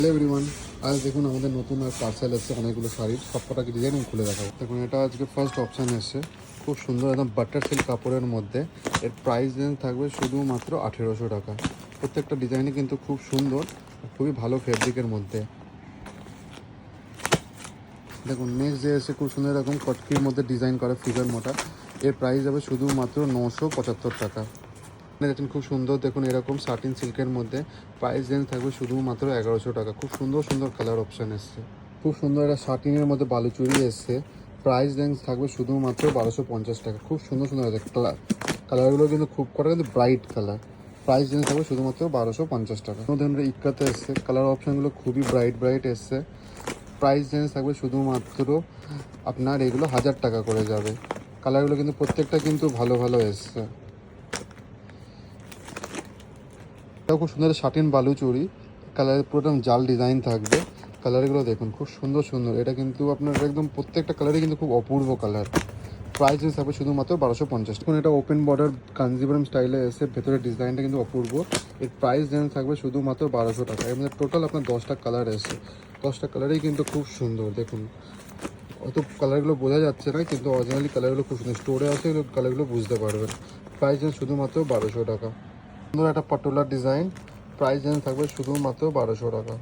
Hello everyone, আজ দেখুন আমাদের নতুন আর পার্সেল এসেছে অনেকগুলো শাড়ির। সবকটা ডিজাইন আমি খুলে দেখাবো। দেখুন এটা আজকে ফার্স্ট অপশান এসছে, খুব সুন্দর একদম বাটার সিল্ক কাপড়ের মধ্যে। এর প্রাইস রেঞ্জ থাকবে শুধুমাত্র 1800 টাকা। প্রত্যেকটা ডিজাইনই কিন্তু খুব সুন্দর, খুবই ভালো ফেব্রিকের মধ্যে। দেখুন নেক্সট যে এসে খুব সুন্দর এরকম কটকির মধ্যে ডিজাইন করা ফিগার মোটা। এর প্রাইস যাবে শুধুমাত্র 975 টাকা। দেখুন খুব সুন্দর, দেখুন এরকম সাটিন সিল্কের মধ্যে প্রাইস রেঞ্জ থাকবে শুধুমাত্র 1100 টাকা। খুব সুন্দর সুন্দর কালার অপশান এসছে। খুব সুন্দর একটা সাটিনের মধ্যে বালুচুরি এসছে, প্রাইস রেঞ্জ থাকবে শুধুমাত্র 1250 টাকা। খুব সুন্দর সুন্দর আছে কালারগুলো কিন্তু খুব কটা কিন্তু ব্রাইট কালার। প্রাইস রেঞ্জ থাকবে শুধুমাত্র 1250 টাকা। ধরুন ইক্কাতে এসছে, কালার অপশানগুলো খুবই ব্রাইট ব্রাইট এসছে। প্রাইস রেঞ্জ থাকবে শুধুমাত্র আপনার এগুলো 1000 টাকা করে যাবে। কালারগুলো কিন্তু প্রত্যেকটা কিন্তু ভালো ভালো এসছে। এটাও খুব সুন্দর শাটিন বালুচুরি, কালারের পুরো একদম জাল ডিজাইন থাকবে। কালারগুলো দেখুন খুব সুন্দর সুন্দর। এটা কিন্তু আপনার একদম প্রত্যেকটা কালারই কিন্তু খুব অপূর্ব কালার। প্রাইস হিসাবে শুধুমাত্র 1250। এখন এটা ওপেন বর্ডার কাঞ্জিবরম স্টাইলে এসে, ভেতরের ডিজাইনটা কিন্তু অপূর্ব। এর প্রাইস রেঞ্জ থাকবে শুধুমাত্র 1200 টাকা। এর মধ্যে টোটাল আপনার 10টা কালার এসে, 10টা কালারই কিন্তু খুব সুন্দর। দেখুন অত কালারগুলো বোঝা যাচ্ছে না, কিন্তু অরিজিনালি কালারগুলো খুব সুন্দর। স্টোরে আছে কালারগুলো বুঝতে পারবেন। প্রাইস রেঞ্জ শুধুমাত্র 1200 টাকা। সুন্দর একটা পাটোলার ডিজাইন, প্রাইস রেঞ্জ থাকবে শুধুমাত্র 1200 টাকা।